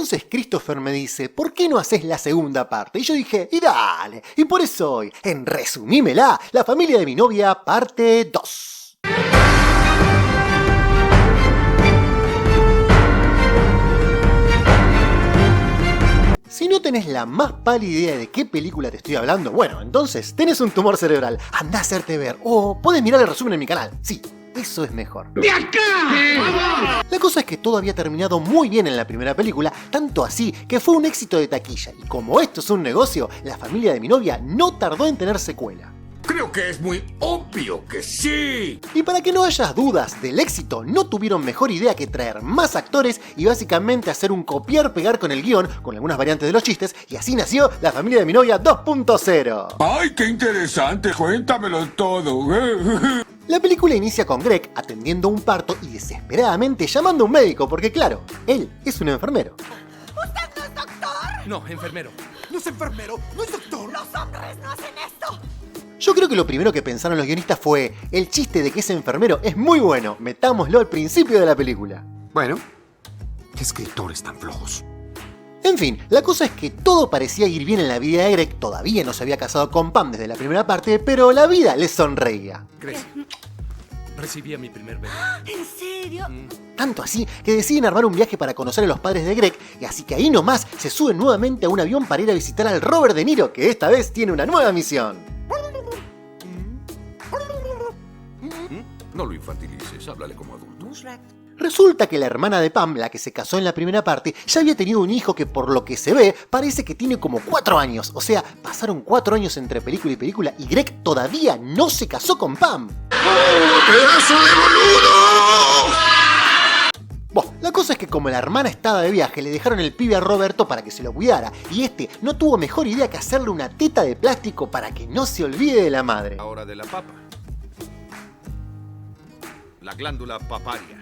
Entonces Christopher me dice, ¿por qué no haces la segunda parte? Y yo dije, y dale, y por eso hoy, en Resumímela, La familia de mi novia, parte 2. Si no tenés la más pálida idea de qué película te estoy hablando, bueno, entonces tenés un tumor cerebral, andá a hacerte ver, o podés mirar el resumen en mi canal, sí, eso es mejor. ¡De acá! La cosa es que todo había terminado muy bien en la primera película, tanto así que fue un éxito de taquilla, y como esto es un negocio, La familia de mi novia no tardó en tener secuela. Creo que es muy obvio que sí. Y para que no haya dudas del éxito, no tuvieron mejor idea que traer más actores y básicamente hacer un copiar-pegar con el guión, con algunas variantes de los chistes, y así nació La familia de mi novia 2.0. ¡Ay, qué interesante! Cuéntamelo todo. La película inicia con Greg atendiendo un parto y desesperadamente llamando a un médico, porque claro, él es un enfermero. ¿Usted no es doctor? No, enfermero. No es enfermero, no es doctor. Los hombres no hacen esto. Yo creo que lo primero que pensaron los guionistas fue, el chiste de que es enfermero es muy bueno, metámoslo al principio de la película. Bueno, qué escritores tan flojos. En fin, la cosa es que todo parecía ir bien en la vida de Greg, todavía no se había casado con Pam desde la primera parte, pero la vida le sonreía. Grace, recibí a mi primer bebé. ¿En serio? Tanto así que deciden armar un viaje para conocer a los padres de Greg, y así que ahí nomás se suben nuevamente a un avión para ir a visitar al Robert De Niro, que esta vez tiene una nueva misión. No lo infantilices, háblale como adulto. Resulta que la hermana de Pam, la que se casó en la primera parte, ya había tenido un hijo que por lo que se ve parece que tiene como 4 años. O sea, pasaron 4 años entre película y película y Greg todavía no se casó con Pam. ¡Oh, pedazo de boludo! Bueno, la cosa es que como la hermana estaba de viaje, le dejaron el pibe a Roberto para que se lo cuidara, y este no tuvo mejor idea que hacerle una teta de plástico para que no se olvide de la madre. Ahora de la papa. La glándula paparia.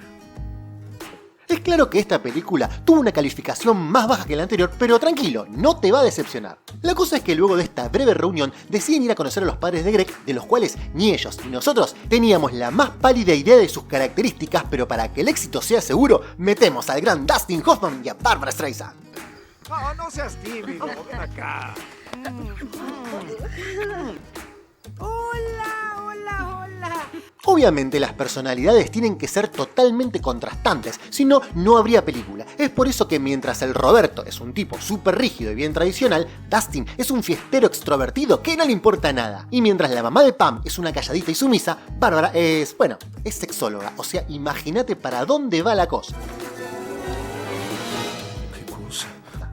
Es claro que esta película tuvo una calificación más baja que la anterior, pero tranquilo, no te va a decepcionar. La cosa es que luego de esta breve reunión deciden ir a conocer a los padres de Greg, de los cuales ni ellos ni nosotros teníamos la más pálida idea de sus características, pero para que el éxito sea seguro, metemos al gran Dustin Hoffman y a Barbra Streisand. No seas tímido, ven acá. Hola, hola, hola. Obviamente las personalidades tienen que ser totalmente contrastantes, si no, no habría película. Es por eso que mientras el Roberto es un tipo súper rígido y bien tradicional, Dustin es un fiestero extrovertido que no le importa nada. Y mientras la mamá de Pam es una calladita y sumisa, Bárbara es sexóloga. O sea, imagínate para dónde va la cosa.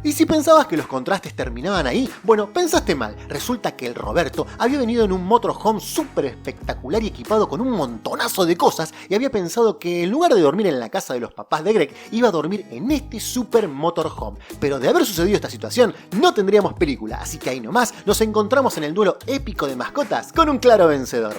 Y si pensabas que los contrastes terminaban ahí, bueno, pensaste mal. Resulta que el Roberto había venido en un motorhome súper espectacular y equipado con un montonazo de cosas y había pensado que en lugar de dormir en la casa de los papás de Greg, iba a dormir en este super motorhome. Pero de haber sucedido esta situación, no tendríamos película, así que ahí nomás nos encontramos en el duelo épico de mascotas con un claro vencedor.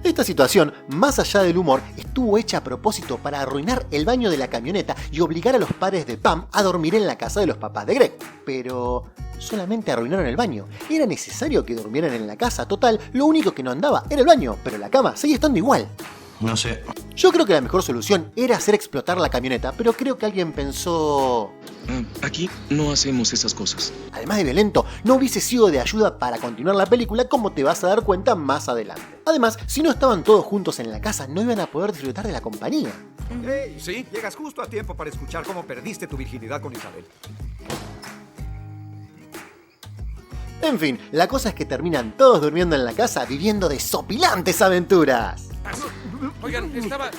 Esta situación, más allá del humor, estuvo hecha a propósito para arruinar el baño de la camioneta y obligar a los padres de Pam a dormir en la casa de los papás de Greg. Pero solamente arruinaron el baño. Era necesario que durmieran en la casa, total, lo único que no andaba era el baño, pero la cama seguía estando igual. No sé. Yo creo que la mejor solución era hacer explotar la camioneta, pero creo que alguien pensó... Aquí no hacemos esas cosas. Además de violento, no hubiese sido de ayuda para continuar la película, como te vas a dar cuenta más adelante. Además, si no estaban todos juntos en la casa, no iban a poder disfrutar de la compañía. Hey, ¿Sí? Llegas justo a tiempo para escuchar cómo perdiste tu virginidad con Isabel. En fin, la cosa es que terminan todos durmiendo en la casa, viviendo desopilantes aventuras. Oigan, estaba...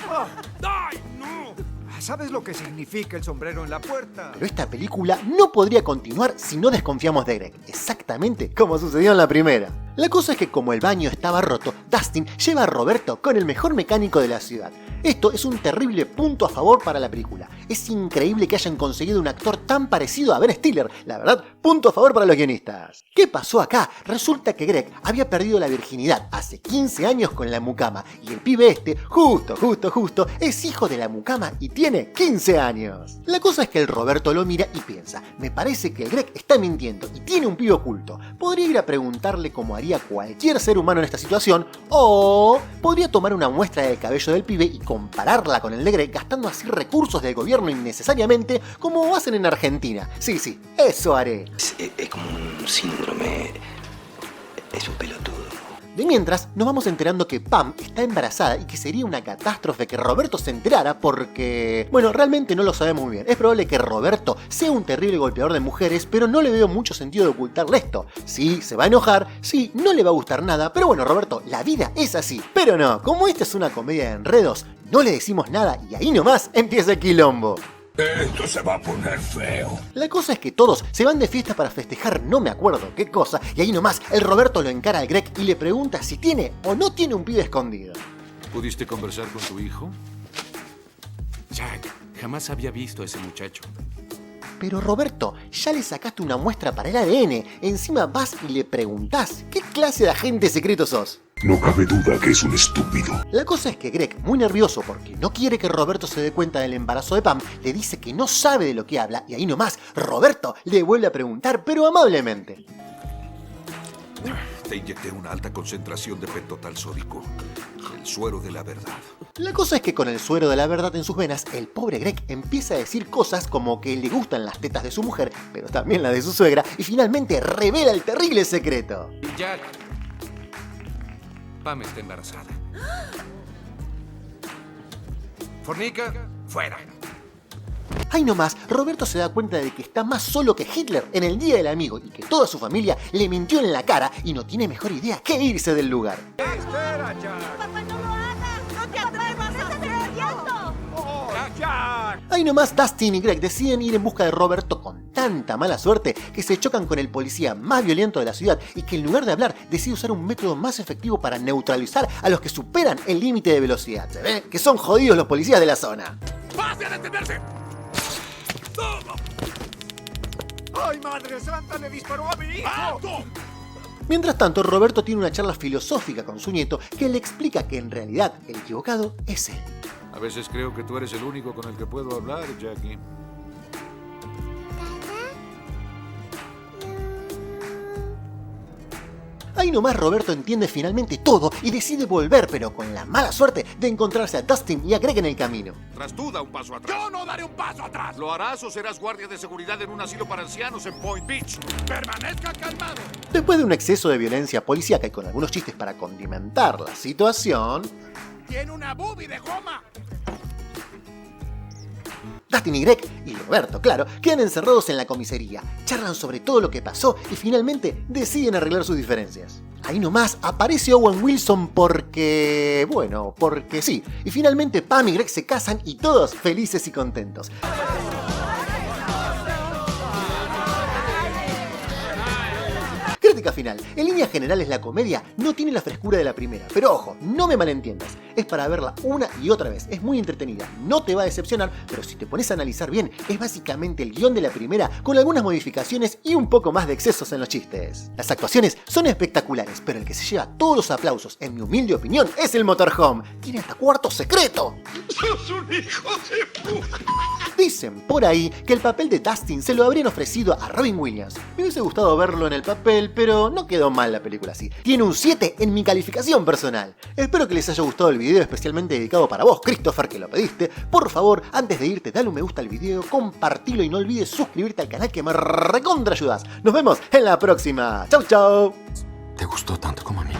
¡Ay, no! ¿Sabes lo que significa el sombrero en la puerta? Pero esta película no podría continuar si no desconfiamos de Greg, exactamente como sucedió en la primera. La cosa es que como el baño estaba roto, Dustin lleva a Roberto con el mejor mecánico de la ciudad. Esto es un terrible punto a favor para la película. Es increíble que hayan conseguido un actor tan parecido a Ben Stiller. La verdad, punto a favor para los guionistas. ¿Qué pasó acá? Resulta que Greg había perdido la virginidad hace 15 años con la mucama y el pibe este, justo, es hijo de la mucama y tiene 15 años. La cosa es que el Roberto lo mira y piensa, me parece que el Greg está mintiendo y tiene un pibe oculto. Podría ir a preguntarle como haría cualquier ser humano en esta situación, o podría tomar una muestra del cabello del pibe y compararla con el de Greg, gastando así recursos del gobierno innecesariamente como hacen en Argentina. Sí, eso haré. Es como un síndrome. Es un pelotudo. De mientras, nos vamos enterando que Pam está embarazada y que sería una catástrofe que Roberto se enterara porque... Bueno, realmente no lo sabemos muy bien. Es probable que Roberto sea un terrible golpeador de mujeres, pero no le veo mucho sentido de ocultarle esto. Sí, se va a enojar, sí, no le va a gustar nada, pero bueno, Roberto, la vida es así. Pero no, como esta es una comedia de enredos, no le decimos nada y ahí nomás empieza el quilombo. Esto se va a poner feo. La cosa es que todos se van de fiesta para festejar no me acuerdo qué cosa, y ahí nomás el Roberto lo encara al Greg y le pregunta si tiene o no tiene un pibe escondido. ¿Pudiste conversar con tu hijo? Jack, jamás había visto a ese muchacho. Pero Roberto, ya le sacaste una muestra para el ADN, encima vas y le preguntás, ¿qué clase de agente secreto sos? No cabe duda que es un estúpido. La cosa es que Greg, muy nervioso porque no quiere que Roberto se dé cuenta del embarazo de Pam, le dice que no sabe de lo que habla y ahí nomás Roberto le vuelve a preguntar, pero amablemente. Te inyecté una alta concentración de pentotal sódico. El suero de la verdad. La cosa es que con el suero de la verdad en sus venas, el pobre Greg empieza a decir cosas como que le gustan las tetas de su mujer, pero también las de su suegra, y finalmente revela el terrible secreto. Jack, Pam está embarazada. Fornica, fuera. Ahí nomás, Roberto se da cuenta de que está más solo que Hitler en el Día del Amigo y que toda su familia le mintió en la cara y no tiene mejor idea que irse del lugar. ¡Espera, Jack! ¡Papá, no lo hagas! ¡No te atrevas a hacer esto! ¡Oh, Jack! Ahí nomás, Dustin y Greg deciden ir en busca de Roberto con tanta mala suerte que se chocan con el policía más violento de la ciudad y que en lugar de hablar decide usar un método más efectivo para neutralizar a los que superan el límite de velocidad. ¿Se ve? Que son jodidos los policías de la zona. ¡Pase a detenerse! ¡Ay, madre santa! ¡Le disparó a mi hijo! ¡Alto! Mientras tanto, Roberto tiene una charla filosófica con su nieto que le explica que en realidad el equivocado es él. A veces creo que tú eres el único con el que puedo hablar, Jackie. Ahí nomás Roberto entiende finalmente todo y decide volver, pero con la mala suerte de encontrarse a Dustin y a Greg en el camino. Tras tú da un paso atrás. ¡Yo no daré un paso atrás! ¿Lo harás o serás guardia de seguridad en un asilo para ancianos en Point Beach? ¡Permanezca calmado! Después de un exceso de violencia policíaca y con algunos chistes para condimentar la situación, ¡Tiene una boobie de goma! Dustin y Greg, y Roberto, claro, quedan encerrados en la comisaría, charlan sobre todo lo que pasó y finalmente deciden arreglar sus diferencias. Ahí nomás aparece Owen Wilson porque... bueno, porque sí. Y finalmente Pam y Greg se casan y todos felices y contentos. Crítica final. En líneas generales la comedia no tiene la frescura de la primera, pero ojo, no me malentiendas. Es para verla una y otra vez. Es muy entretenida, no te va a decepcionar, pero si te pones a analizar bien, es básicamente el guión de la primera con algunas modificaciones y un poco más de excesos en los chistes. Las actuaciones son espectaculares, pero el que se lleva todos los aplausos, en mi humilde opinión, es el Motorhome. Tiene hasta cuarto secreto. ¡Sos un hijo de puta! Dicen por ahí que el papel de Dustin se lo habrían ofrecido a Robin Williams. Me hubiese gustado verlo en el papel, pero no quedó mal la película así. Tiene un 7 en mi calificación personal. Espero que les haya gustado el video especialmente dedicado para vos, Christopher, que lo pediste. Por favor, antes de irte, dale un me gusta al video, compartilo y no olvides suscribirte al canal que me recontra ayudas. Nos vemos en la próxima. Chau, chau. ¿Te gustó tanto como a mí?